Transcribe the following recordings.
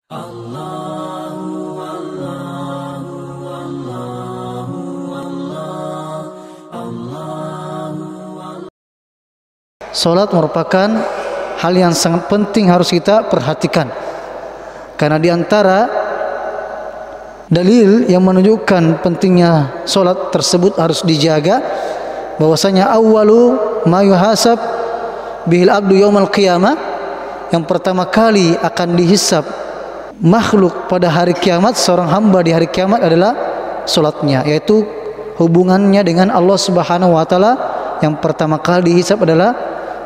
Salat merupakan hal yang sangat penting harus kita perhatikan, karena diantara dalil yang menunjukkan pentingnya salat tersebut harus dijaga, bahwasanya awwalu ma yuhasab bihil abdu yaumal qiyamah, yang pertama kali akan dihisab makhluk pada hari kiamat, seorang hamba di hari kiamat adalah salatnya, yaitu hubungannya dengan Allah Subhanahu wa taala. Yang pertama kali dihisab adalah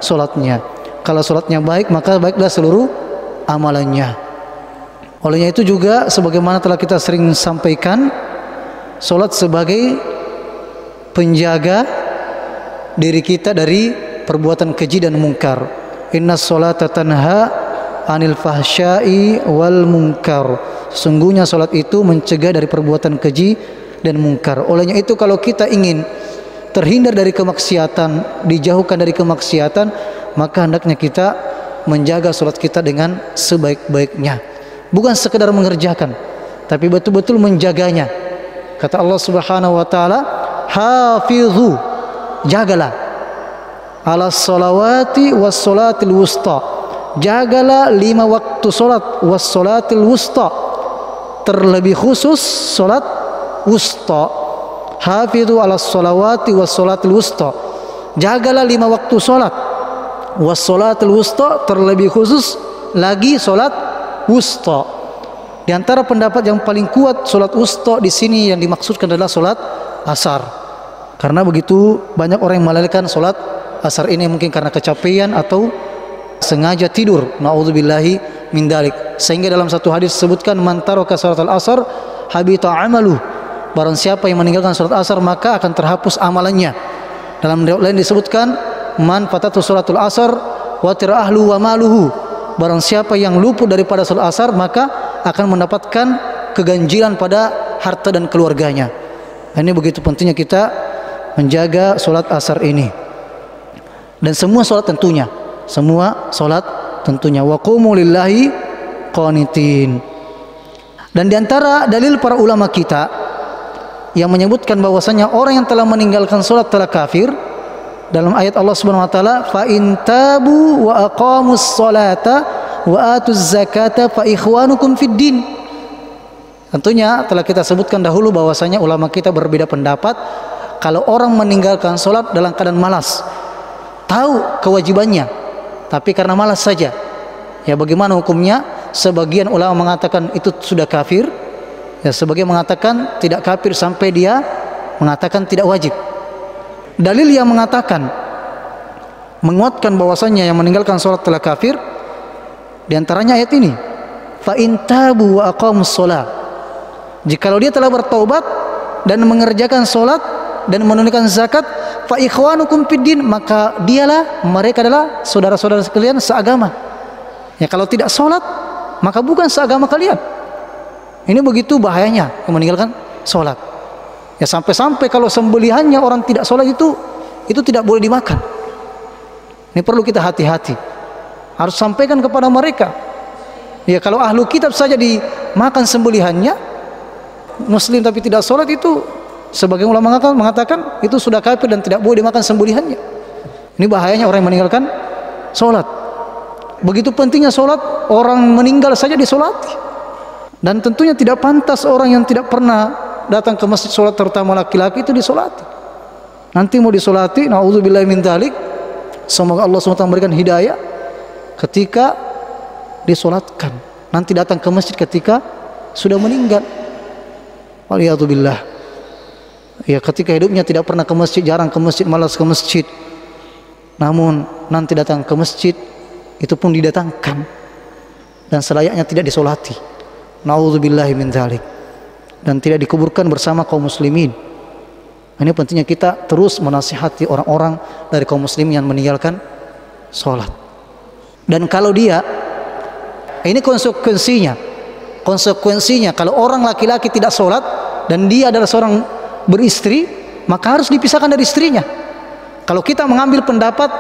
salatnya. Kalau salatnya baik, maka baiklah seluruh amalannya. Olehnya itu juga sebagaimana telah kita sering sampaikan, salat sebagai penjaga diri kita dari perbuatan keji dan mungkar. Innas salata tanha anil fahsya'i wal munkar. Sesungguhnya salat itu mencegah dari perbuatan keji dan mungkar. Olehnya itu kalau kita ingin terhindar dari kemaksiatan, dijauhkan dari kemaksiatan, maka hendaknya kita menjaga salat kita dengan sebaik-baiknya. Bukan sekedar mengerjakan, tapi betul-betul menjaganya. Kata Allah Subhanahu wa taala, hafizu, jagalah, ala sholawati was sholatil wusta, jagalah 5 waktu salat, was sholatil wusta, terlebih khusus salat wusta. Hafizu ala sholawati was sholatil wusta, jagalah 5 waktu salat, was sholatil wusta, terlebih khusus lagi salat wusta. Di antara pendapat yang paling kuat, salat wusta di sini yang dimaksudkan adalah salat asar. Karena begitu banyak orang yang melalaikan salat asar ini, mungkin karena kecapean atau sengaja tidur. Nauzubillahi min dzalik. Sehingga dalam satu hadis disebutkan, man taraka salatal asar habita amalu. Barang siapa yang meninggalkan salat asar, maka akan terhapus amalannya. Dalam riwayat lain disebutkan, man fatatu salatul asar wa tira ahlu wa maluhu. Barang siapa yang luput daripada salat asar, maka akan mendapatkan keganjilan pada harta dan keluarganya. Ini begitu pentingnya kita menjaga salat asar ini. Dan semua salat tentunya, semua salat tentunya, wa qumu lillahi qanitin. Dan diantara dalil para ulama kita yang menyebutkan bahwasanya orang yang telah meninggalkan salat telah kafir, dalam ayat Allah Subhanahu wa taala, fa in tabu wa aqamus salata wa atuz zakata fa ikhwanukum fid din. Tentunya telah kita sebutkan dahulu bahwasanya ulama kita berbeda pendapat kalau orang meninggalkan salat dalam keadaan malas, tahu kewajibannya tapi karena malas saja, ya bagaimana hukumnya? Sebagian ulama mengatakan itu sudah kafir, ya sebagian mengatakan tidak kafir sampai dia mengatakan tidak wajib. Dalil yang mengatakan menguatkan bahwasanya yang meninggalkan salat telah kafir, di antaranya ayat ini, fa in tabu wa aqamus shalah. Jikalau dia telah bertaubat dan mengerjakan salat dan menunaikan zakat, fa ikhwanukum fid din, maka dialah, mereka adalah saudara-saudara sekalian seagama. Ya kalau tidak salat, maka bukan seagama kalian. Ini begitu bahayanya yang meninggalkan salat. Ya sampai-sampai kalau sembelihannya orang tidak salat itu tidak boleh dimakan. Ini perlu kita hati-hati. Harus sampaikan kepada mereka. Ya kalau ahlu kitab saja dimakan sembelihannya, muslim tapi tidak salat, itu sebagian ulama mengatakan itu sudah kafir dan tidak boleh dimakan sembelihannya. Ini bahayanya orang yang meninggalkan salat. Begitu pentingnya salat, orang meninggal saja disolati. Dan tentunya tidak pantas orang yang tidak pernah datang ke masjid salat, terutama laki-laki, itu disolati. Nanti mau disolati, naudzubillahi min dzalik, semoga Allah SWT memberikan hidayah ketika disolatkan. Nanti datang ke masjid ketika sudah meninggal. Waliyadzubillah. Ya ketika hidupnya tidak pernah ke masjid, jarang ke masjid, malas ke masjid. Namun nanti datang ke masjid, itu pun didatangkan dan selayaknya tidak disolati. Nauzubillahi min dzalik. Dan tidak dikuburkan bersama kaum muslimin. Ini pentingnya kita terus menasihati orang-orang dari kaum muslimin yang meninggalkan salat. Dan kalau dia, ini konsekuensinya kalau orang laki-laki tidak salat dan dia adalah seorang beristri, maka harus dipisahkan dari istrinya. Kalau kita mengambil pendapat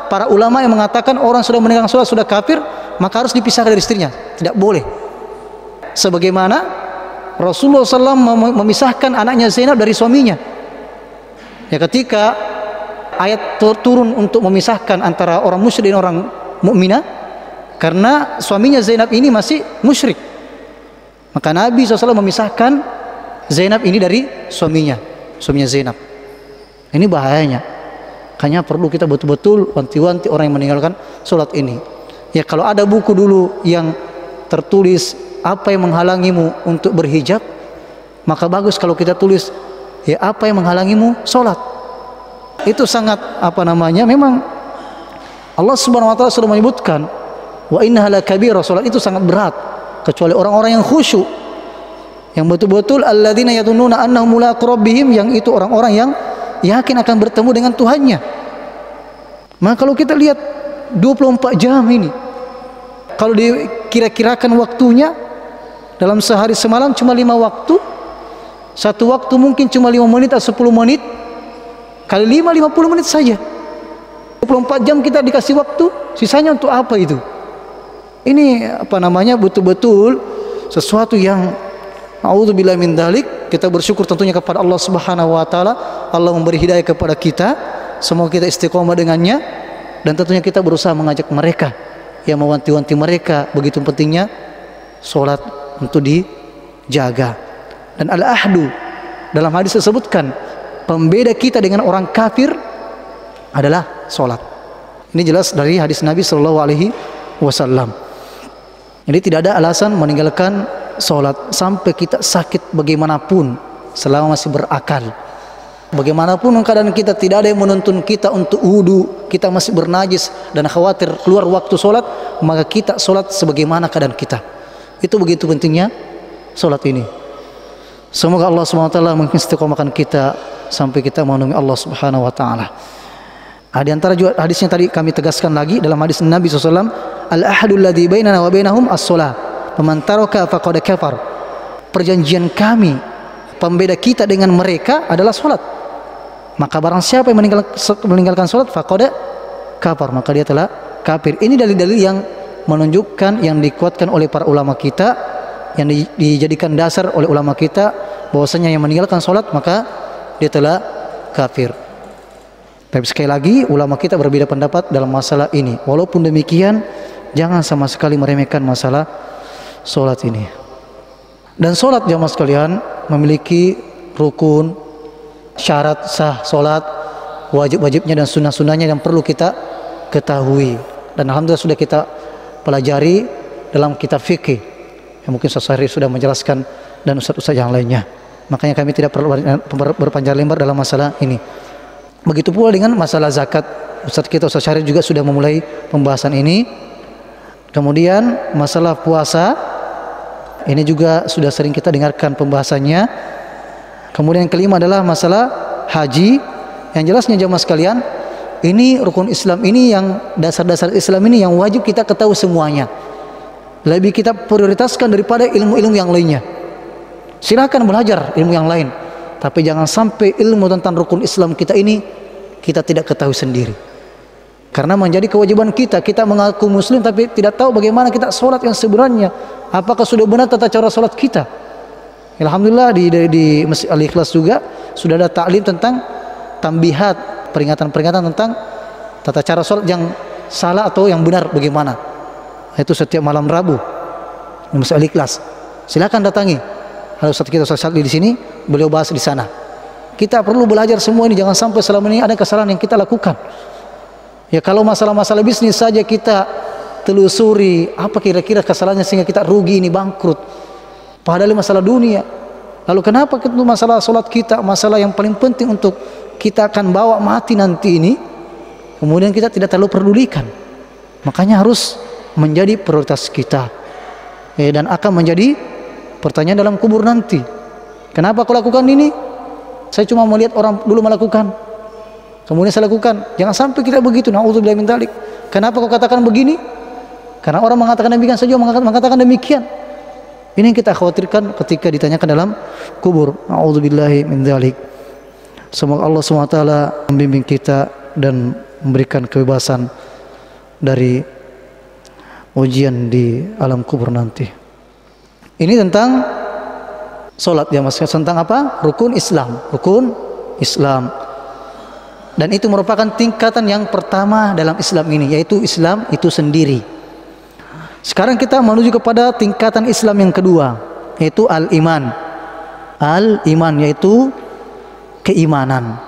para ulama yang mengatakan orang sudah meninggalkan salat sudah kafir, maka harus dipisahkan dari istrinya, tidak boleh. sebagaimana Rasulullah SAW memisahkan anaknya Zainab dari suaminya. Ya, ketika ayat turun untuk memisahkan antara orang musyrik dan orang mukminah, karena suaminya Zainab ini masih musyrik, maka Nabi SAW memisahkan Zainab ini dari suaminya Zainab. Ini bahayanya. Hanya perlu kita betul-betul wanti-wanti orang yang meninggalkan sholat ini. Ya, kalau ada buku dulu yang tertulis apa yang menghalangimu untuk berhijab, maka bagus kalau kita tulis ya apa yang menghalangimu sholat. Itu sangat memang Allah Subhanahu wa taala sudah menyebutkan wa innaha lakabirah, sholat itu sangat berat, kecuali orang-orang yang khusyuk, yang betul-betul alladzina yadhunnuna annahum mulaqu rabbihim, yang itu orang-orang yang yakin akan bertemu dengan Tuhannya. Maka kalau kita lihat 24 jam ini, kalau dikira-kirakan waktunya dalam sehari semalam cuma 5 waktu, satu waktu mungkin cuma 5 menit atau 10 menit, kali 5, 50 menit saja. 24 jam kita dikasih waktu, sisanya untuk apa itu? Ini betul-betul sesuatu yang a'udzubillahi min dzalik. Kita bersyukur tentunya kepada Allah Subhanahu wa taala, Allah memberi hidayah kepada kita, semoga kita istiqomah dengannya, dan tentunya kita berusaha mengajak mereka, yang mewanti-wanti mereka begitu pentingnya salat untuk dijaga. Dan al-ahdu dalam hadis disebutkan pembeda kita dengan orang kafir adalah salat. Ini jelas dari hadis Nabi sallallahu alaihi wasallam. Jadi tidak ada alasan meninggalkan salat sampai kita sakit bagaimanapun, selama masih berakal. Bagaimanapun keadaan kita, tidak ada yang menuntun kita untuk wudu, kita masih bernajis dan khawatir keluar waktu salat, maka kita salat sebagaimana keadaan kita. Itu begitu pentingnya salat ini. Semoga Allah SWT mengistiqomahkan kita sampai kita menemui Allah Subhanahu wa taala. Di antara juga hadisnya tadi kami tegaskan lagi dalam hadis Nabi SAW, al-ahadul ladzi bainana wa bainahum as-shalah, faman taraka faqad kafar. Perjanjian kami, pembeda kita dengan mereka adalah salat. Maka barang siapa yang meninggalkan salat faqad kafar, maka dia telah kafir. Ini dalil-dalil yang menunjukkan, yang dikuatkan oleh para ulama kita, yang dijadikan dasar oleh ulama kita, bahwasanya yang meninggalkan salat maka dia telah kafir. Tapi sekali lagi ulama kita berbeda pendapat dalam masalah ini. Walaupun demikian, jangan sama sekali meremehkan masalah salat ini. Dan salat, jamaah sekalian, memiliki rukun, syarat sah salat, wajib-wajibnya dan sunnah-sunnahnya yang perlu kita ketahui. Dan alhamdulillah sudah kita pelajari dalam kitab fikih, yang mungkin Ustaz Syahrir sudah menjelaskan dan ustaz-ustaz yang lainnya. Makanya kami tidak perlu berpanjang lebar dalam masalah ini. Begitu pula dengan masalah zakat. Ustaz Syahrir juga sudah memulai pembahasan ini. Kemudian masalah puasa, ini juga sudah sering kita dengarkan pembahasannya. Kemudian yang kelima adalah masalah haji. Yang jelasnya jamaah sekalian, ini rukun Islam ini, yang dasar-dasar Islam ini yang wajib kita ketahui semuanya. Lebih kita prioritaskan daripada ilmu-ilmu yang lainnya. Silakan belajar ilmu yang lain, tapi jangan sampai ilmu tentang rukun Islam kita ini kita tidak ketahui sendiri. Karena menjadi kewajiban kita, kita mengaku muslim tapi tidak tahu bagaimana kita sholat yang sebenarnya. Apakah sudah benar tata cara sholat kita? Alhamdulillah di Masjid Al-Ikhlas juga sudah ada ta'lim tentang tambihat, peringatan-peringatan tentang tata cara sholat yang salah atau yang benar bagaimana. Itu setiap malam Rabu di Masjid Al-Ikhlas. Silakan datangi. Kalau Ustaz kita Ustaz Syadli di sini, beliau bahas di sana. Kita perlu belajar semua ini, jangan sampai selama ini ada kesalahan yang kita lakukan. Ya, kalau masalah-masalah bisnis saja kita telusuri apa kira-kira kesalahannya sehingga kita rugi, ini bangkrut. Padahal masalah dunia. Lalu kenapa itu masalah salat kita, masalah yang paling penting untuk kita akan bawa mati nanti ini, kemudian kita tidak terlalu pedulikan. Makanya harus menjadi prioritas kita. Dan akan menjadi pertanyaan dalam kubur nanti. Kenapa kau lakukan ini? Saya cuma melihat orang dulu melakukan, kemudian saya lakukan. Jangan sampai kita begitu. Na'udzubillahi min dzalik. Kenapa kau katakan begini? Karena orang mengatakan demikian saja, mengatakan demikian. Ini yang kita khawatirkan ketika ditanyakan dalam kubur. Na'udzubillahi min dzalik. Semoga Allah SWT membimbing kita dan memberikan kebebasan dari ujian di alam kubur nanti. Ini tentang solat ya Mas, tentang apa? Rukun Islam, rukun Islam. Dan itu merupakan tingkatan yang pertama dalam Islam ini, yaitu Islam itu sendiri. Sekarang kita menuju kepada tingkatan Islam yang kedua, yaitu al-iman. Al-iman yaitu keimanan.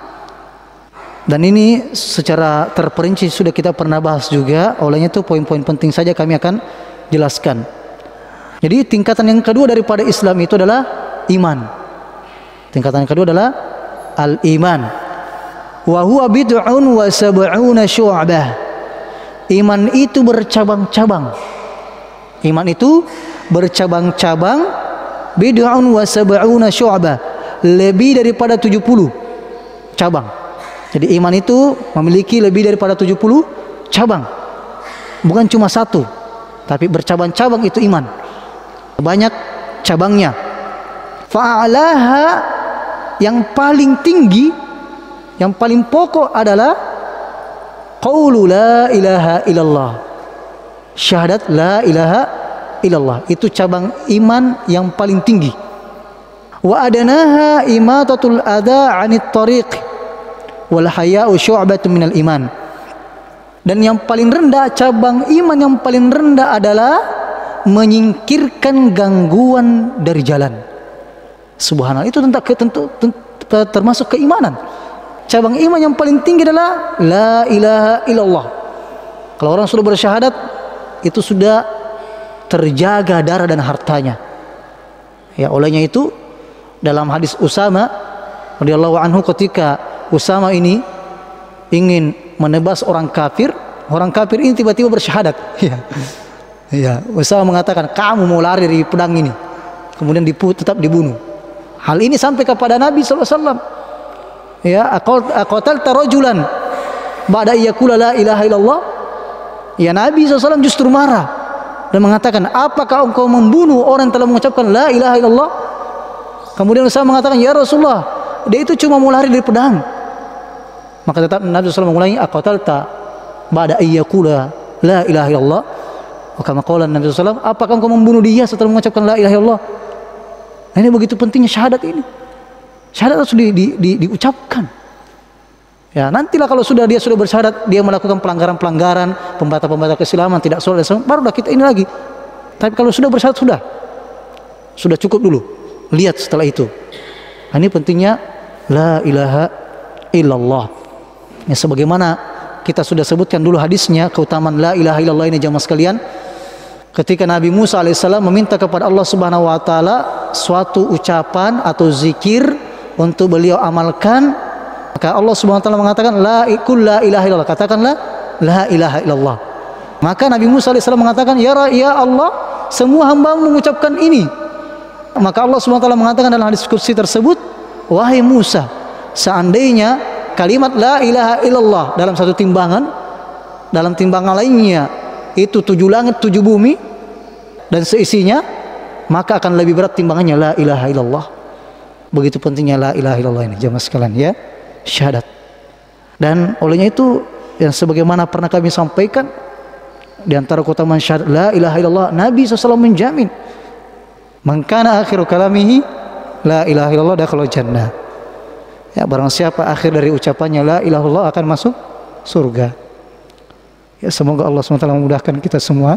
Dan ini secara terperinci sudah kita pernah bahas juga. Olehnya itu poin-poin penting saja kami akan jelaskan. Jadi tingkatan yang kedua daripada Islam itu adalah iman. Tingkatan yang kedua adalah al-iman. Wa huwa bid'un wa sab'una syu'bah. Iman itu bercabang-cabang. Iman itu bercabang-cabang. Bid'un wa sab'una syu'bah. Lebih daripada 70 cabang. Jadi iman itu memiliki lebih daripada 70 cabang. Bukan cuma satu, tapi bercabang-cabang itu iman. Banyak cabangnya. Fa'alaha, yang paling tinggi, yang paling pokok adalah qaulu la ilaha illallah. Syahadat la ilaha illallah. Itu cabang iman yang paling tinggi. Wa adanaha imatatul adha 'anit tariq. Wal haya'u syu'batun minal iman. Dan yang paling rendah, cabang iman yang paling rendah adalah menyingkirkan gangguan dari jalan. Subhanallah, itu tentu termasuk keimanan. Cabang iman yang paling tinggi adalah la ilaha illallah. Kalau orang sudah bersyahadat, itu sudah terjaga darah dan hartanya. Ya, olehnya itu dalam hadis Usama radhiyallahu anhu, ketika Usama ini ingin menebas orang kafir ini tiba-tiba bersyahadat. Ya, Usama mengatakan, kamu mau lari dari pedang ini, kemudian tetap dibunuh. Hal ini sampai kepada Nabi SAW. Ya, aqatalta rajulan ba'da yaqula la ilaha illallah. Ya, Nabi SAW justru marah dan mengatakan, apakah engkau membunuh orang yang telah mengucapkan la ilaha illallah? Kemudian Usama mengatakan, ya Rasulullah, dia itu cuma mau lari dari pedang. Maka tetap Nabi SAW mengulangi, aqatalta ba'da ayyakula la ilaha illallah. Maka maqala Nabi SAW, apakah engkau membunuh dia setelah mengucapkan la ilaha illallah? Nah, ini begitu pentingnya syahadat ini. Syahadat harus diucapkan. Ya, nantilah kalau dia sudah bersyahadat, dia melakukan pelanggaran-pelanggaran, pembatal-pembatal keislaman, tidak sholat, barulah kita ini lagi. Tapi kalau sudah bersyahadat, sudah cukup dulu. Lihat setelah itu. Nah, ini pentingnya la ilaha illallah. Ya, sebagaimana kita sudah sebutkan dulu hadisnya, keutamaan la ilaha illallah ini jamaah sekalian. Ketika Nabi Musa alaihissalam meminta kepada Allah Subhanahu wa taala suatu ucapan atau zikir untuk beliau amalkan, maka Allah Subhanahu wa taala mengatakan la ilaha illallah, katakanlah la ilaha illallah. Maka Nabi Musa alaihissalam mengatakan, ya Allah, semua hamba-Mu mengucapkan ini. Maka Allah Subhanahu wa taala mengatakan dalam hadis kursi tersebut, wahai Musa, seandainya kalimat la ilaha illallah dalam satu timbangan, dalam timbangan lainnya itu 7 langit 7 bumi dan seisinya, maka akan lebih berat timbangannya la ilaha illallah. Begitu pentingnya la ilaha illallah ini jemaah sekalian ya, syahadat. Dan olehnya itu yang sebagaimana pernah kami sampaikan, di antara keutamaan syahadat la ilaha illallah, Nabi SAW menjamin, man kana akhiru kalamihi la ilaha illallah dakhala jannah. Ya, barang siapa akhir dari ucapannya la ilaha illallah akan masuk surga. Ya, semoga Allah SWT memudahkan kita semua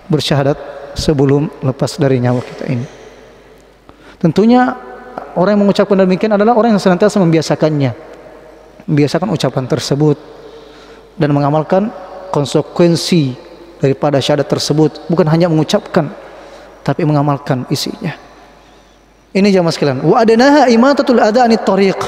bersyahadat sebelum lepas dari nyawa kita ini. Tentunya orang yang mengucapkan demikian adalah orang yang senantiasa membiasakannya, membiasakan ucapan tersebut dan mengamalkan konsekuensi daripada syahadat tersebut, bukan hanya mengucapkan tapi mengamalkan isinya. Ini jamaah sekalian, wa adanaha imatatul adha 'anit tariq.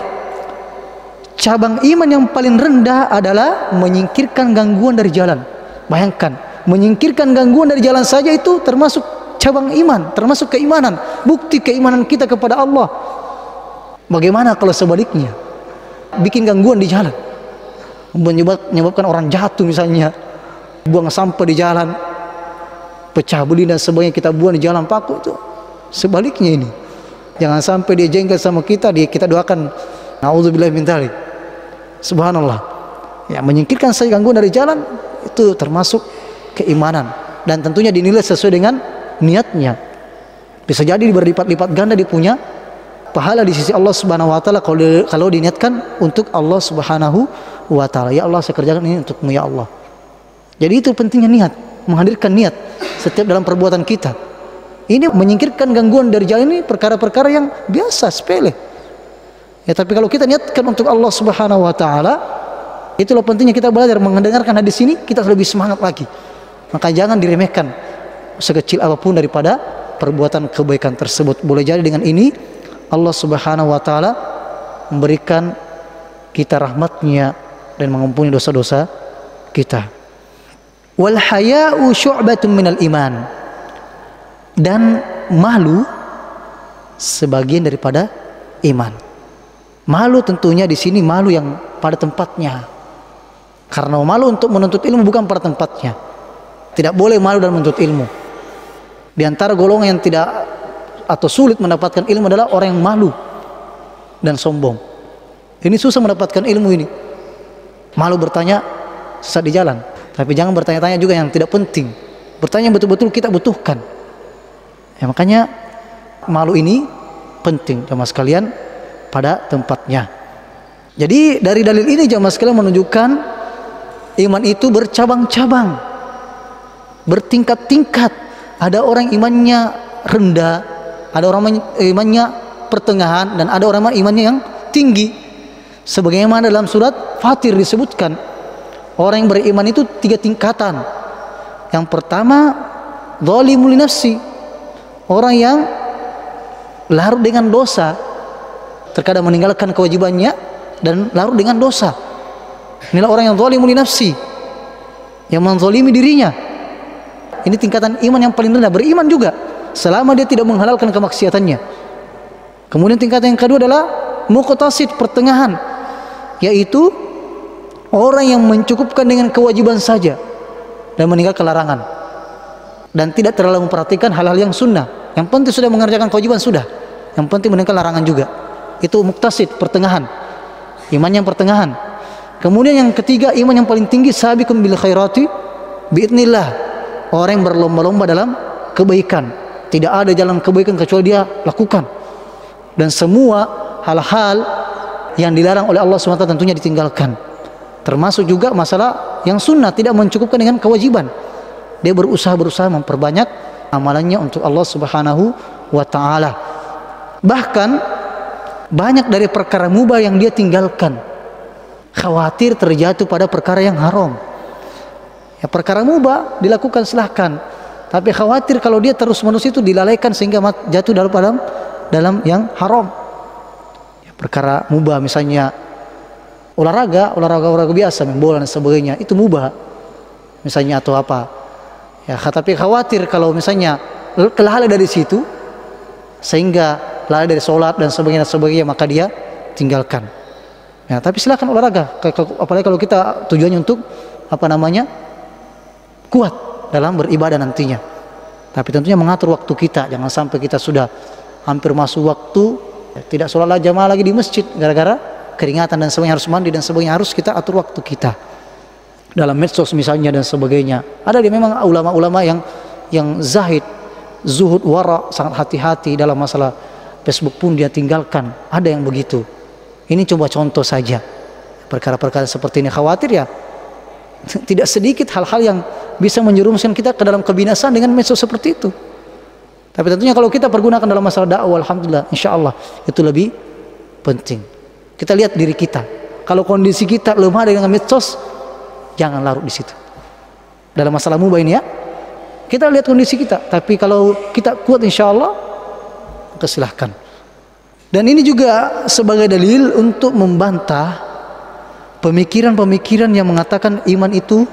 Cabang iman yang paling rendah adalah menyingkirkan gangguan dari jalan. Bayangkan, menyingkirkan gangguan dari jalan saja itu termasuk cabang iman, termasuk keimanan, bukti keimanan kita kepada Allah. Bagaimana kalau sebaliknya? Bikin gangguan di jalan, menyebabkan orang jatuh misalnya, buang sampah di jalan, pecah beling dan sebagainya, kita buang di jalan paku, itu sebaliknya ini. Jangan sampai dia jengkel sama kita, kita doakan naudzubillah min dzalik. Subhanallah. Ya, menyingkirkan saja gangguan dari jalan itu termasuk keimanan dan tentunya dinilai sesuai dengan niatnya. Bisa jadi berlipat-lipat ganda dia punya pahala di sisi Allah Subhanahu wa taala kalau diniatkan untuk Allah Subhanahu wa taala. Ya Allah, saya kerjakan ini untukmu ya Allah. Jadi itu pentingnya niat, menghadirkan niat setiap dalam perbuatan kita. Ini menyingkirkan gangguan dari jalan ini perkara-perkara yang biasa, sepele. Ya, tapi kalau kita niatkan untuk Allah Subhanahu wa taala, itulah pentingnya kita belajar mendengarkan hadis ini, kita lebih semangat lagi. Maka jangan diremehkan sekecil apapun daripada perbuatan kebaikan tersebut. Boleh jadi dengan ini Allah Subhanahu wa taala memberikan kita rahmatnya dan mengampuni dosa-dosa kita. Wal haya'u syu'batun minal iman. Dan malu sebagian daripada iman. Malu tentunya di sini malu yang pada tempatnya. Karena malu untuk menuntut ilmu bukan pada tempatnya. Tidak boleh malu dalam menuntut ilmu. Di antara golongan yang tidak atau sulit mendapatkan ilmu adalah orang yang malu dan sombong. Ini susah mendapatkan ilmu ini. Malu bertanya sesat di jalan. Tapi jangan bertanya-tanya juga yang tidak penting. Bertanya betul-betul kita butuhkan. Ya, makanya malu ini penting jamaah sekalian pada tempatnya. Jadi dari dalil ini jamaah sekalian menunjukkan iman itu bercabang-cabang, bertingkat-tingkat. Ada orang imannya rendah, ada orang imannya pertengahan, dan ada orang imannya yang tinggi. Sebagaimana dalam surat Fatir disebutkan, orang yang beriman itu 3 tingkatan. Yang pertama, zalimul nafsi, orang yang larut dengan dosa, terkadang meninggalkan kewajibannya dan larut dengan dosa. Inilah orang yang zalimul nafsi, yang menzalimi dirinya. Ini tingkatan iman yang paling rendah. Beriman juga selama dia tidak menghalalkan kemaksiatannya. Kemudian tingkatan yang kedua adalah muqtasid, pertengahan, yaitu orang yang mencukupkan dengan kewajiban saja dan meninggalkan larangan, dan tidak terlalu memperhatikan hal-hal yang sunnah. Yang penting sudah mengerjakan kewajiban sudah, yang penting meninggalkan larangan juga. Itu muqtasid, pertengahan, iman yang pertengahan. Kemudian yang ketiga, iman yang paling tinggi, sabiqun bil khairati biidznillah, orang yang berlomba-lomba dalam kebaikan. Tidak ada jalan kebaikan kecuali dia lakukan, dan semua hal-hal yang dilarang oleh Allah SWT tentunya ditinggalkan, termasuk juga masalah yang sunnah, tidak mencukupkan dengan kewajiban. Dia berusaha memperbanyak amalannya untuk Allah Subhanahu wa taala. Bahkan banyak dari perkara mubah yang dia tinggalkan, khawatir terjatuh pada perkara yang haram. Ya, perkara mubah dilakukan silahkan, tapi khawatir kalau dia terus-menerus itu dilalaikan sehingga jatuh dalam yang haram. Ya, perkara mubah misalnya olahraga biasa, main bola dan sebagainya, itu mubah misalnya, atau apa. Ya, tapi khawatir kalau misalnya kelalai dari situ sehingga lalai dari sholat dan sebagainya, maka dia tinggalkan. Ya, tapi silahkan olahraga, apalagi kalau kita tujuannya untuk kuat dalam beribadah nantinya. Tapi tentunya mengatur waktu kita, jangan sampai kita sudah hampir masuk waktu, tidak sholat jamaah lagi di masjid gara-gara keringatan dan sebagainya, harus mandi dan sebagainya. Harus kita atur waktu kita dalam medsos misalnya dan sebagainya. Ada memang ulama-ulama yang zahid, zuhud, wara, sangat hati-hati dalam masalah Facebook pun dia tinggalkan. Ada yang begitu. Ini coba contoh saja. Perkara-perkara seperti ini, khawatir ya tidak sedikit hal-hal yang bisa menjerumuskan kita ke dalam kebinasaan dengan medsos seperti itu. Tapi tentunya kalau kita pergunakan dalam masalah dakwah, alhamdulillah, insya Allah itu lebih penting. Kita lihat diri kita. Kalau kondisi kita lemah dengan medsos, jangan larut di situ. Dalam masalah mubah ini ya, kita lihat kondisi kita. Tapi kalau kita kuat, insya Allah, silahkan. Dan ini juga sebagai dalil untuk membantah pemikiran-pemikiran yang mengatakan iman itu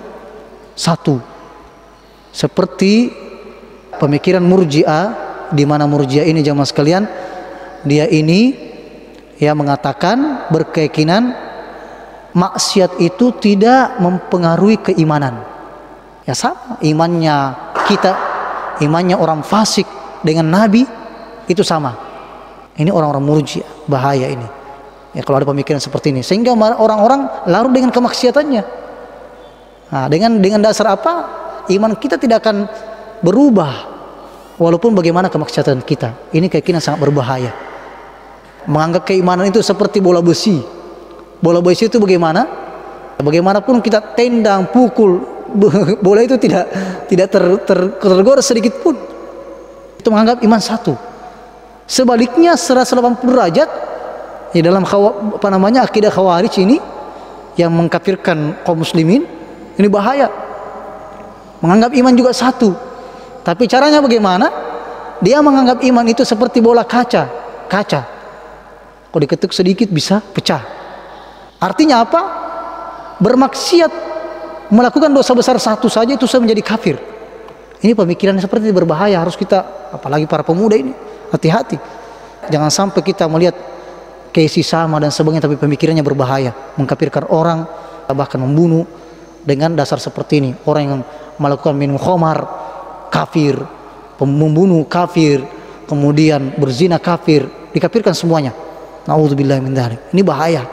satu, seperti pemikiran Murji'ah, di mana Murji'ah ini jamaah sekalian, dia ini ya mengatakan, berkeyakinan maksiat itu tidak mempengaruhi keimanan. Ya sama imannya kita, imannya orang fasik dengan Nabi itu sama. Ini orang-orang Murji'ah, bahaya ini. Ya, kalau ada pemikiran seperti ini, sehingga orang-orang larut dengan kemaksiatannya. Nah, dengan dasar apa? Iman kita tidak akan berubah. walaupun bagaimana kemaksiatan kita. Ini keyakinan sangat berbahaya. Menganggap keimanan itu seperti bola besi. Bola besi itu bagaimana? Bagaimanapun kita tendang, pukul, bola itu tidak tergores sedikit pun. Itu menganggap iman satu. Sebaliknya 180 derajat di dalam akidah Khawarij ini yang mengkafirkan kaum muslimin, ini bahaya. Menganggap iman juga satu. Tapi caranya bagaimana? Dia menganggap iman itu seperti bola kaca. Kalau diketuk sedikit bisa pecah. Artinya apa? Bermaksiat, melakukan dosa besar satu saja itu sudah menjadi kafir. Ini pemikiran seperti ini berbahaya. Harus kita, apalagi para pemuda ini, hati-hati. Jangan sampai kita melihat keisi sama dan sebagainya, tapi pemikirannya berbahaya, mengkafirkan orang, bahkan membunuh dengan dasar seperti ini. Orang yang melakukan minum khamar kafir, membunuh kafir, kemudian berzina kafir, dikafirkan semuanya. Nauzubillahi min dzalik. Ini bahaya.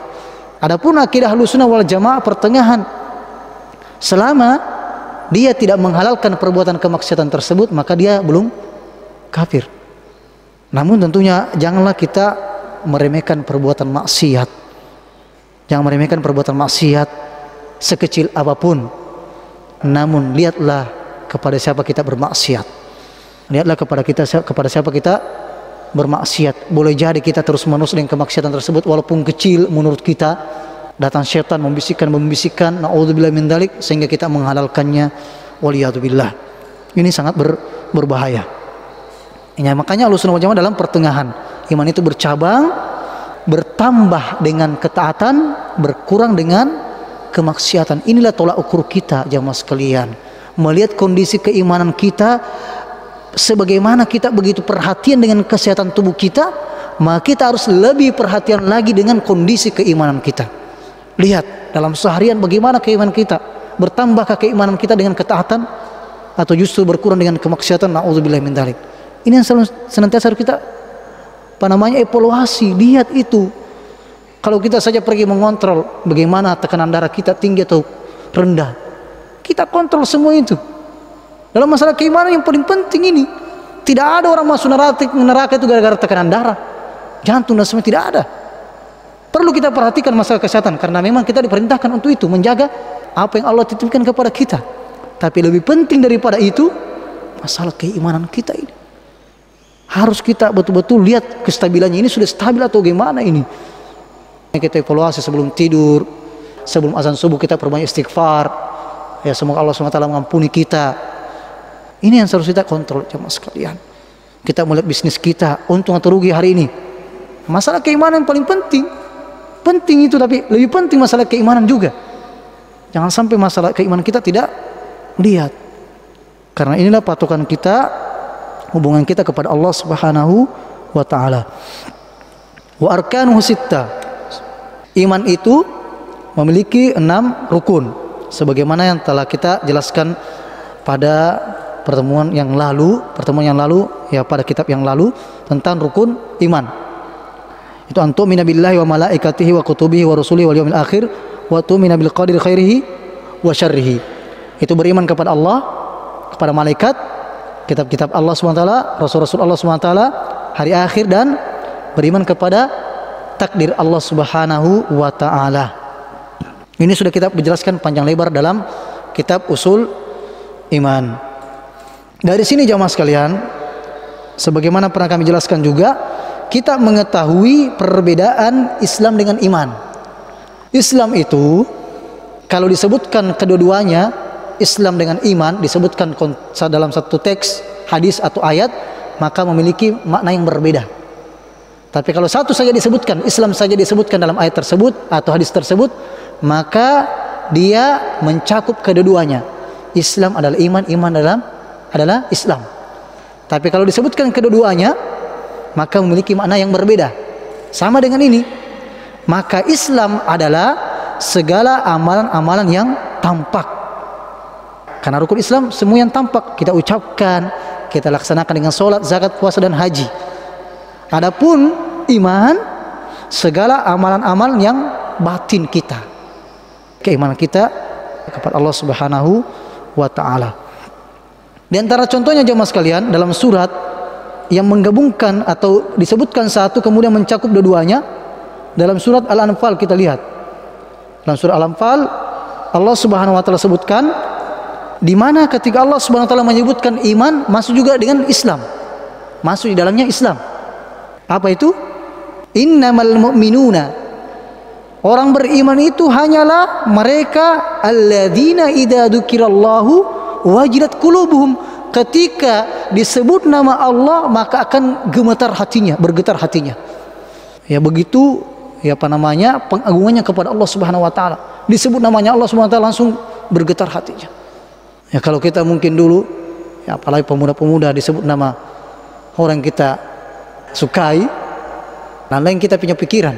Adapun akidah Ahlussunnah wal Jamaah pertengahan, selama dia tidak menghalalkan perbuatan kemaksiatan tersebut, maka dia belum kafir. Namun tentunya janganlah kita meremehkan perbuatan maksiat. Jangan meremehkan perbuatan maksiat sekecil apapun. Namun lihatlah kepada siapa kita bermaksiat. Lihatlah kepada siapa kita bermaksiat. Boleh jadi kita terus-menerus dengan kemaksiatan tersebut walaupun kecil menurut kita. Datang syaitan membisikkan, naudzubillah min dzalik, sehingga kita menghalalkannya. Waliyadzubillah. Ini sangat berbahaya. Ya, makanya Ahlussunnah wal Jamaah dalam pertengahan. Iman itu bercabang, bertambah dengan ketaatan, berkurang dengan kemaksiatan. Inilah tolak ukur kita, jamaah sekalian. Melihat kondisi keimanan kita, sebagaimana kita begitu perhatian dengan kesehatan tubuh kita, maka kita harus lebih perhatian lagi dengan kondisi keimanan kita. Lihat dalam seharian bagaimana keimanan kita, bertambahkah keimanan kita dengan ketaatan atau justru berkurang dengan kemaksiatan. Nauzubillah min dzalik. Ini yang senantiasa harus kita evaluasi. Lihat itu. Kalau kita saja pergi mengontrol bagaimana tekanan darah kita tinggi atau rendah, kita kontrol semua itu. Dalam masalah keimanan yang paling penting ini, tidak ada orang masuk neraka itu gara-gara tekanan darah, jantung dan semua, tidak ada. Perlu kita perhatikan masalah kesehatan, karena memang kita diperintahkan untuk itu, menjaga apa yang Allah titipkan kepada kita. Tapi lebih penting daripada itu, masalah keimanan kita ini. Harus kita betul-betul lihat kestabilannya, ini sudah stabil atau gimana ini. Kita evaluasi sebelum tidur, sebelum azan subuh kita perbanyak istighfar. Ya, semoga Allah SWT mengampuni kita. Ini yang harus kita kontrol, jemaah sekalian. Kita melihat bisnis kita, untung atau rugi hari ini. Masalah keimanan yang paling penting. Penting itu, tapi lebih penting masalah keimanan juga. Jangan sampai masalah keimanan kita tidak lihat. Karena inilah patokan kita, hubungan kita kepada Allah Subhanahu wa taala. Wa arkanuhu sittah. Iman itu memiliki 6 rukun, sebagaimana yang telah kita jelaskan pada pertemuan yang lalu ya, pada kitab yang lalu tentang rukun iman. Itu antu'mina billahi wa malaikatihi wa kutubihi wa rusulihi wal yawmil akhir wa tu'mina bil qadri khairihi wa syarrihi. Itu beriman kepada Allah, kepada malaikat, kitab-kitab Allah SWT, rasul-rasul Allah SWT, hari akhir, dan beriman kepada takdir Allah Subhanahu wa taala. Ini sudah kita menjelaskan panjang lebar dalam kitab Usul Iman. Dari sini jamaah sekalian, sebagaimana pernah kami jelaskan juga, kita mengetahui perbedaan Islam dengan iman. Islam itu kalau disebutkan kedua-duanya, Islam dengan iman, disebutkan dalam satu teks, hadis atau ayat, maka memiliki makna yang berbeda. Tapi kalau satu saja disebutkan, Islam saja disebutkan dalam ayat tersebut atau hadis tersebut, maka dia mencakup kedua-duanya. Islam adalah iman, iman adalah Islam. Tapi kalau disebutkan kedua-duanya, maka memiliki makna yang berbeda. Sama dengan ini, maka Islam adalah segala amalan-amalan yang tampak. Karena rukun Islam semua yang tampak kita ucapkan, kita laksanakan dengan sholat, zakat, puasa, dan haji. Adapun iman, segala amalan-amalan yang batin kita, keimanan kita kepada Allah Subhanahu wa taala. Di antara contohnya jemaah sekalian dalam surat yang menggabungkan atau disebutkan satu kemudian mencakup dua-duanya, dalam surat Al-Anfal kita lihat. Dalam surat Al-Anfal Allah Subhanahu wa taala sebutkan di mana ketika Allah Subhanahu wa taala menyebutkan iman masuk juga dengan Islam. Masuk di dalamnya Islam. Apa itu? Innamal mu'minuna, orang beriman itu hanyalah mereka alladzina idza dzukirallahu wajilat qulubuhum, ketika disebut nama Allah maka akan gemetar hatinya, bergetar hatinya. Ya begitu ya pengagungannya kepada Allah Subhanahu wa taala. Disebut namanya Allah Subhanahu wa taala langsung bergetar hatinya. Ya kalau kita mungkin dulu ya apalagi pemuda-pemuda disebut nama orang kita sukai, lain kita punya pikiran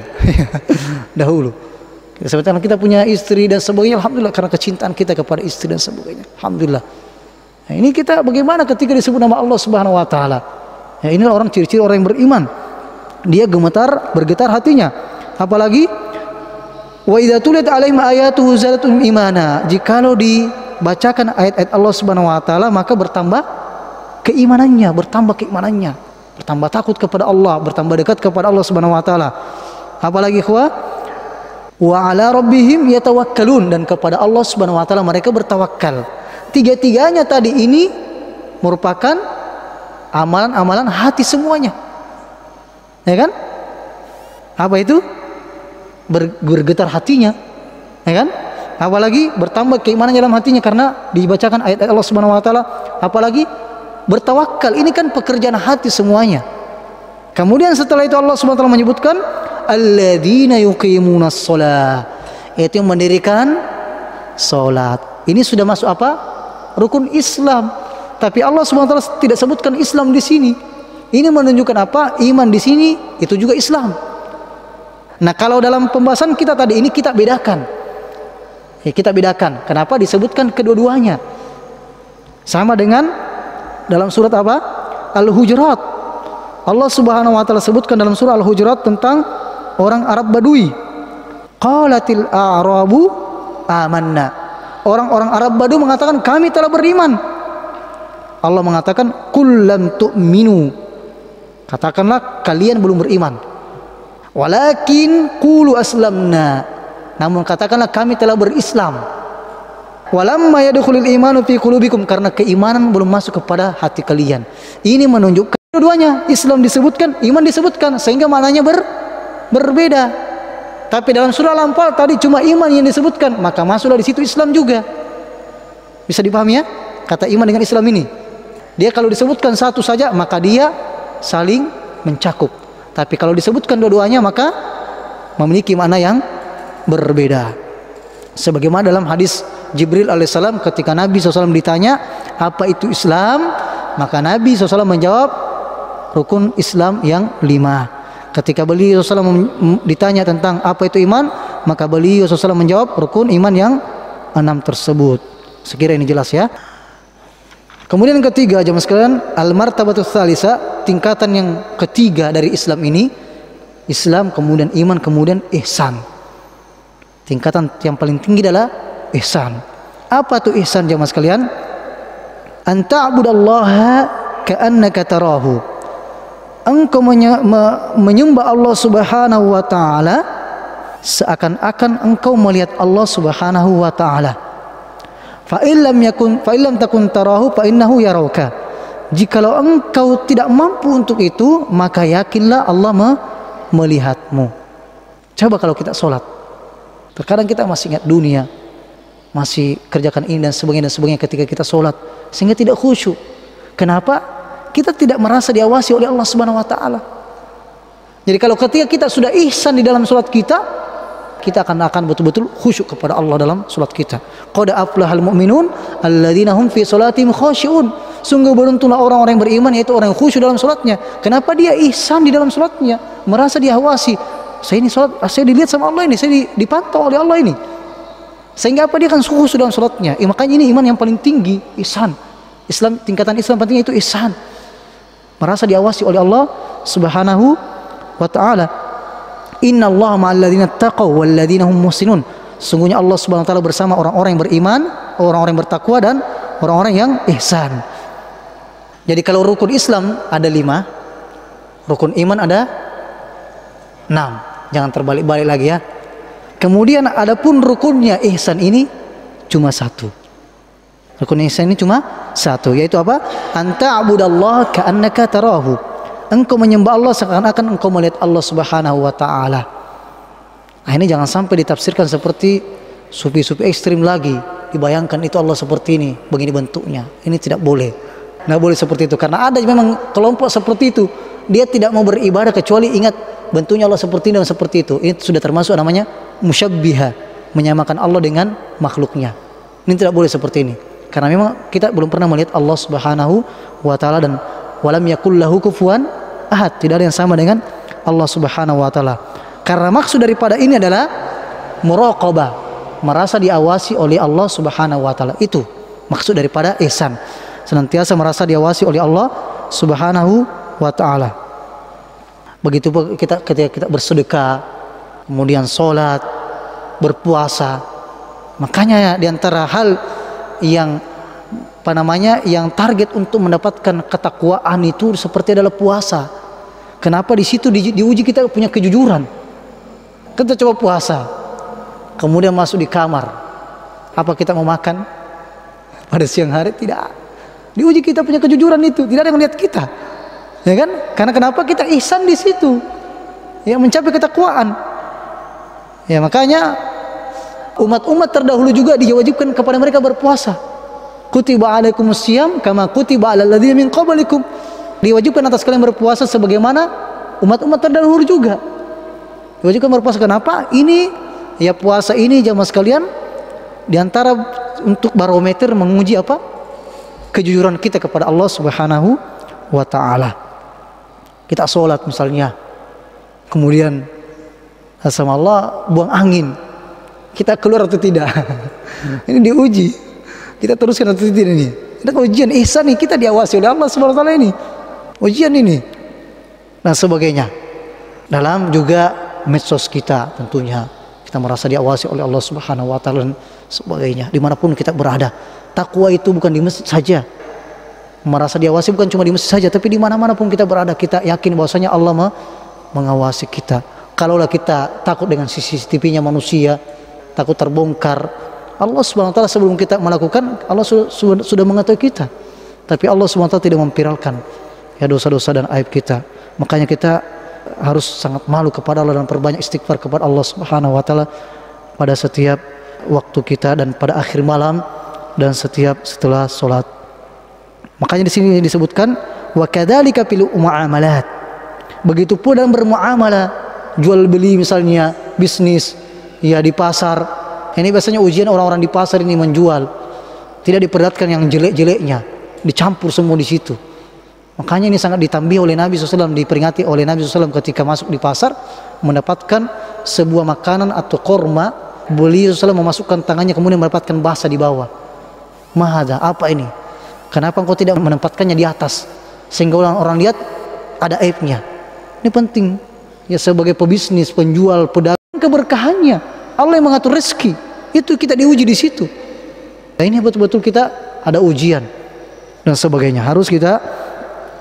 dahulu. Sebetulnya kita punya istri dan sebagainya, alhamdulillah karena kecintaan kita kepada istri dan sebagainya. Alhamdulillah. Nah, ini kita bagaimana ketika disebut nama Allah Subhanahu wa taala? Ya, inilah orang ciri-ciri orang yang beriman. Dia gemetar, bergetar hatinya. Apalagi wa idza tuliyat alaihim ayatuhu zadatum imana. Jikalau dibacakan ayat-ayat Allah Subhanahu wa taala maka bertambah keimanannya, bertambah takut kepada Allah, bertambah dekat kepada Allah Subhanahu wa taala. Apalagi wa ala rabbihim yatawakkalun, dan kepada Allah Subhanahu wa taala mereka bertawakal. Tiga-tiganya tadi ini merupakan amalan-amalan hati semuanya. Ya kan? Apa itu? Bergetar hatinya. Ya kan? Apalagi bertambah keimanan dalam hatinya karena dibacakan ayat-ayat Allah Subhanahu wa taala. Apalagi bertawakal, ini kan pekerjaan hati semuanya. Kemudian setelah itu Allah Subhanahu wa taala menyebutkan alladzina yuqimunas shalah, yaitu yang mendirikan salat. Ini sudah masuk apa? Rukun Islam. Tapi Allah Subhanahu wa taala tidak sebutkan Islam di sini. Ini menunjukkan apa? Iman di sini itu juga Islam. Nah, kalau dalam pembahasan kita tadi ini kita bedakan. Ya, kita bedakan. Kenapa disebutkan kedua-duanya? Sama dengan dalam surat apa? Al-Hujurat. Allah Subhanahu wa taala sebutkan dalam surah Al-Hujurat tentang orang Arab Badui. Qalatil a'rabu amanna. Orang-orang Arab Badui mengatakan kami telah beriman. Allah mengatakan qul lam tu'minu. Katakanlah kalian belum beriman. Walakin qulu aslamna. Namun katakanlah kami telah berislam. Walamma yadkhulul imanu fi qulubikum, karena keimanan belum masuk kepada hati kalian. Ini menunjukkan keduanya, Islam disebutkan, iman disebutkan, sehingga maknanya berbeda. Tapi dalam surah Al-Anfal tadi cuma iman yang disebutkan, maka masuklah di situ Islam juga. Bisa dipahami ya? Kata iman dengan Islam ini. Dia kalau disebutkan satu saja maka dia saling mencakup. Tapi kalau disebutkan dua-duanya maka memiliki makna yang berbeda. Sebagaimana dalam hadis Jibril alaihissalam ketika Nabi SAW ditanya apa itu Islam, maka Nabi SAW menjawab rukun Islam yang 5. Ketika beliau SAW ditanya tentang apa itu iman, maka beliau SAW menjawab rukun iman yang 6 tersebut. Sekira ini jelas ya. Kemudian yang ketiga, jemaah sekalian, al-martabatus tsalitsah, tingkatan yang ketiga dari Islam ini, Islam kemudian iman kemudian ihsan. Tingkatan yang paling tinggi adalah ihsan. Apa tuh ihsan jemaah sekalian? An ta'budallaha ka'annaka tarahu. Engkau menyembah Allah Subhanahu wa taala seakan-akan engkau melihat Allah Subhanahu wa taala. Fa illam takun tarahu fa innahu yarauka. Jikalau engkau tidak mampu untuk itu, maka yakinlah Allah melihatmu. Coba kalau kita sholat, terkadang kita masih ingat dunia, masih kerjakan ini dan sebagainya ketika kita sholat, sehingga tidak khusyuk. Kenapa? Kita tidak merasa diawasi oleh Allah Subhanahu wa taala. Jadi kalau ketika kita sudah ihsan di dalam sholat kita akan betul-betul khusyuk kepada Allah dalam sholat kita. Qad aflahal mu'minun alladzina hum fi sholatihim khashi'un. Sungguh beruntunglah orang-orang yang beriman, yaitu orang yang khusyuk dalam sholatnya. Kenapa dia ihsan di dalam sholatnya? Merasa diawasi. Saya ini sholat, saya dilihat sama Allah ini, saya dipantau oleh Allah ini. Sehingga apa, dia akan khusyuk dalam sholatnya. Makanya ini iman yang paling tinggi, ihsan. Islam, tingkatan Islam pentingnya itu ihsan. Merasa diawasi oleh Allah Subhanahu wa ta'ala. Inna Allah ma'al ladzina taqaw wal ladzina hum muhsinun. Sungguhnya Allah Subhanahu wa taala bersama orang-orang yang beriman, orang-orang yang bertakwa dan orang-orang yang ihsan. Jadi kalau rukun Islam ada 5, rukun iman ada 6. Jangan terbalik-balik lagi ya. Kemudian adapun rukunnya ihsan ini cuma 1. Rukun ihsan ini cuma 1, yaitu apa? Anta abudallaha ka'annaka tarahu. Engkau menyembah Allah seakan-akan engkau melihat Allah Subhanahu wa taala. Nah, ini jangan sampai ditafsirkan seperti sufi-sufi ekstrim lagi. Dibayangkan itu Allah seperti ini, begini bentuknya. Ini tidak boleh. Nggak boleh seperti itu, karena ada memang kelompok seperti itu. Dia tidak mau beribadah kecuali ingat bentuknya Allah seperti ini dan seperti itu. Ini sudah termasuk namanya musyabbiha, menyamakan Allah dengan makhluknya. Ini tidak boleh seperti ini, karena memang kita belum pernah melihat Allah Subhanahu wa taala, dan walam yakul lahu kufuwan ahad, tidak ada yang sama dengan Allah Subhanahu wa taala. Karena maksud daripada ini adalah muraqabah, merasa diawasi oleh Allah Subhanahu wa taala. Itu maksud daripada ihsan, senantiasa merasa diawasi oleh Allah Subhanahu wa taala. Begitu kita ketika kita bersedekah, kemudian sholat, berpuasa. Makanya diantara hal yang yang target untuk mendapatkan ketakwaan itu seperti adalah puasa. Kenapa? Di situ diuji kita punya kejujuran. Kita coba puasa, kemudian masuk di kamar, apa kita mau makan pada siang hari? Tidak. Diuji kita punya kejujuran itu, tidak ada yang melihat kita, ya kan? Karena kenapa? Kita ihsan di situ, ya, mencapai ketakwaan. Ya, makanya umat-umat terdahulu juga diwajibkan kepada mereka berpuasa. Kutiba alaikumusiyam kama kutiba alal ladzina min qablikum. Diwajibkan atas kalian berpuasa sebagaimana umat-umat terdahulu juga diwajibkan berpuasa. Kenapa? Ini ya, puasa ini jamaah sekalian diantara untuk barometer menguji apa? Kejujuran kita kepada Allah Subhanahu wa taala. Kita sholat misalnya, kemudian sama Allah buang angin, kita keluar atau tidak? Ini diuji, kita teruskan atau tidak ini? Ini ujian ihsan nih, kita diawasi oleh Allah Subhanahu wa taala ini. Ujian ini dan sebagainya. Dalam juga medsos kita tentunya kita merasa diawasi oleh Allah Subhanahu wa taala dan sebagainya. Dimanapun kita berada, takwa itu bukan di masjid saja. Merasa diawasi bukan cuma di masjid saja, tapi di mana-mana pun kita berada, kita yakin bahwasanya Allah mengawasi kita. Kalaulah kita takut dengan CCTV-nya manusia, takut terbongkar, Allah Subhanahu wa taala sebelum kita melakukan, Allah sudah mengetahui kita. Tapi Allah Subhanahu wa taala tidak memviralkan ya dosa-dosa dan aib kita. Makanya kita harus sangat malu kepada Allah dan perbanyak istighfar kepada Allah Subhanahu wa taala pada setiap waktu kita dan pada akhir malam dan setiap setelah salat. Makanya di sini disebutkan wa kadzalika fil muamalat. Begitu pula dalam bermuamalah, jual beli misalnya, bisnis ya di pasar. Ini biasanya ujian orang-orang di pasar ini menjual. Tidak diperlihatkan yang jelek-jeleknya, dicampur semua di situ. Makanya ini sangat ditambih oleh Nabi SAW, diperingati oleh Nabi SAW ketika masuk di pasar mendapatkan sebuah makanan atau korma, beliau SAW memasukkan tangannya kemudian mendapatkan bahasa di bawah. Mahada, apa ini? Kenapa engkau tidak menempatkannya di atas sehingga orang lihat ada aibnya? Ini penting ya, sebagai pebisnis, penjual, pedagang, keberkahannya Allah yang mengatur rezeki itu kita diuji di situ. Nah, ini betul-betul kita ada ujian dan sebagainya. Harus kita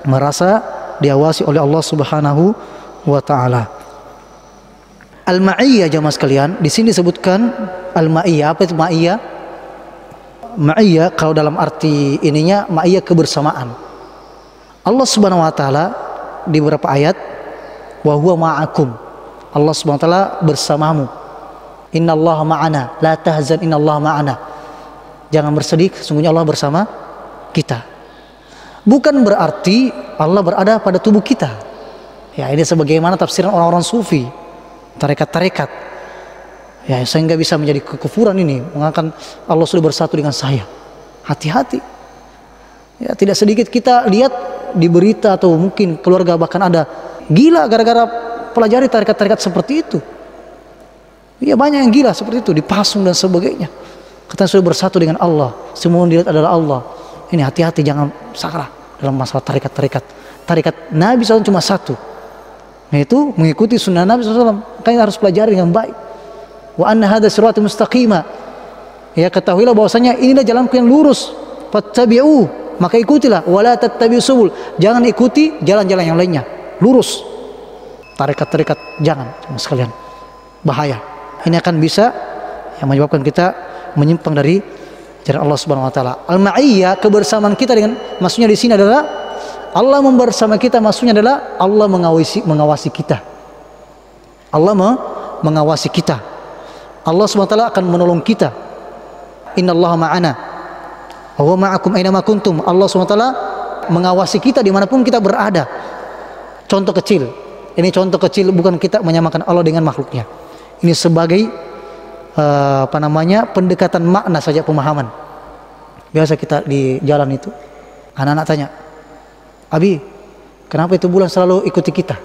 merasa diawasi oleh Allah Subhanahu wa taala. Al-ma'iyyah jamaah sekalian, di sini disebutkan al-ma'iyyah. Apa itu ma'iyyah? Ma'iyyah kalau dalam arti ininya ma'iyyah kebersamaan. Allah Subhanahu wa taala di beberapa ayat wa huwa ma'akum. Allah Subhanahu wa taala bersamamu. Innallaha ma'ana, la tahzan innallaha ma'ana. Jangan bersedih, sesungguhnya Allah bersama kita. Bukan berarti Allah berada pada tubuh kita. Ya, ini sebagaimana tafsiran orang-orang sufi, tarekat-tarekat. Ya, sehingga bisa menjadi kekufuran ini, mengatakan Allah sudah bersatu dengan saya. Hati-hati. Ya, tidak sedikit kita lihat di berita atau mungkin keluarga bahkan ada gila gara-gara pelajari tarekat-tarekat seperti itu. Ya, banyak yang gila seperti itu, dipasung dan sebagainya. Katanya sudah bersatu dengan Allah, semua yang dilihat adalah Allah. Ini hati-hati, jangan salah dalam masalah tarekat-tarekat. Tarekat Nabi SAW cuma satu, yaitu mengikuti sunnah Nabi SAW. Kalian harus pelajari dengan baik. Wa anna hadza siratal mustaqima. Ya, ketahuilah bahwasanya inilah jalanku yang lurus. Fattabi'u, maka ikutilah. Wala tattabi'us subul, jangan ikuti jalan-jalan yang lainnya. Lurus. Tarekat-tarekat jangan sama sekalian. Bahaya. Ini akan bisa yang menyebabkan kita menyimpang dari ajaran Allah Subhanahu wa taala. Al-ma'iyyah, kebersamaan kita dengan, maksudnya di sini adalah Allah membersama kita, maksudnya adalah Allah mengawasi kita. Allah mengawasi kita. Allah Subhanahu wa taala akan menolong kita. Innallaha ma'ana wa huwa ma'akum aina ma kuntum. Allah Subhanahu wa taala mengawasi kita dimanapun kita berada. Contoh kecil. Ini contoh kecil, bukan kita menyamakan Allah dengan makhluknya. Ini sebagai pendekatan makna saja, pemahaman. Biasa kita di jalan itu, anak-anak tanya, Abi, kenapa itu bulan selalu ikuti kita?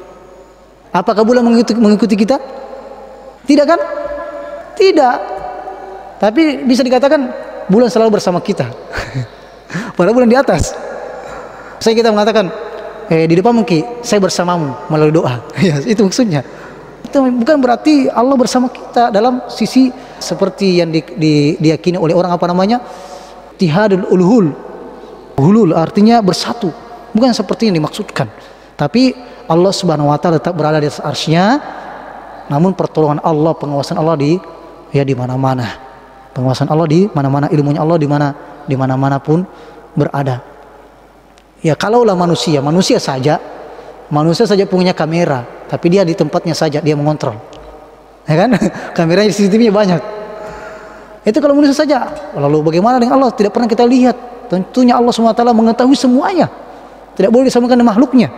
Apakah bulan mengikuti kita? Tidak kan? Tidak. Tapi bisa dikatakan bulan selalu bersama kita. Padahal bulan di atas. Saya kita mengatakan, di depan mungkin saya bersamamu melalui doa. Ya, itu maksudnya. Itu bukan berarti Allah bersama kita dalam sisi seperti yang diyakini oleh orang Ittihadul hulul artinya bersatu. Bukan seperti yang dimaksudkan. Tapi Allah Subhanahu wa taala tetap berada di atas arsy-Nya. Namun pertolongan Allah, pengawasan Allah di mana-mana. Pengawasan Allah di mana-mana, ilmunya Allah di mana-mana pun berada. Ya kalaulah manusia saja punya kamera, tapi dia di tempatnya saja dia mengontrol. Ya kan? Kameranya CCTV-nya banyak. Itu kalau manusia saja. Lalu bagaimana dengan Allah? Tidak pernah kita lihat. Tentunya Allah SWT mengetahui semuanya. Tidak boleh disamakan dengan makhluknya.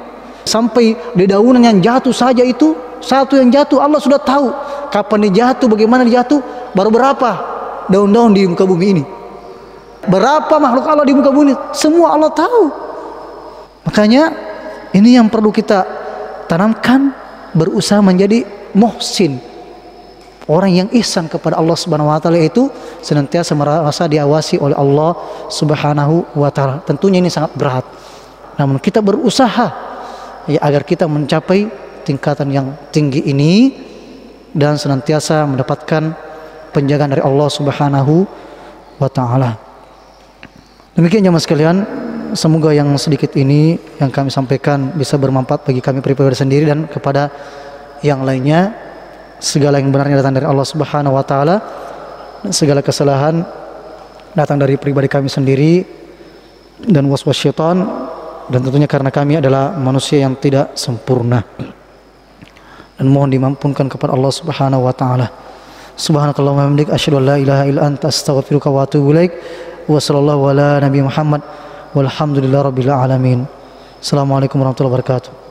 Sampai dedaunan yang jatuh saja itu, satu yang jatuh Allah sudah tahu kapan dia jatuh, bagaimana dia jatuh, baru berapa daun-daun di muka bumi ini, berapa makhluk Allah di muka bumi, semua Allah tahu. Makanya ini yang perlu kita tanamkan, berusaha menjadi muhsin, orang yang ihsan kepada Allah Subhanahu wa taala, itu senantiasa merasa diawasi oleh Allah Subhanahu wa taala. Tentunya ini sangat berat. Namun kita berusaha ya agar kita mencapai tingkatan yang tinggi ini dan senantiasa mendapatkan penjagaan dari Allah Subhanahu wa taala. Demikian jemaah sekalian, semoga yang sedikit ini yang kami sampaikan bisa bermanfaat bagi kami pribadi sendiri dan kepada yang lainnya. Segala yang benarnya datang dari Allah Subhanahu wa taala, segala kesalahan datang dari pribadi kami sendiri dan waswas syaitan, dan tentunya karena kami adalah manusia yang tidak sempurna, dan mohon dimampunkan kepada Allah Subhanahu wa taala. Subhanakallahumma wa bihamdika asyhadu an la ilaha illa anta astaghfiruka wa atubu ilaik. Wa sallallahu ala nabi Muhammad walhamdulillahirabbil alamin. Assalamualaikum warahmatullahi wabarakatuh.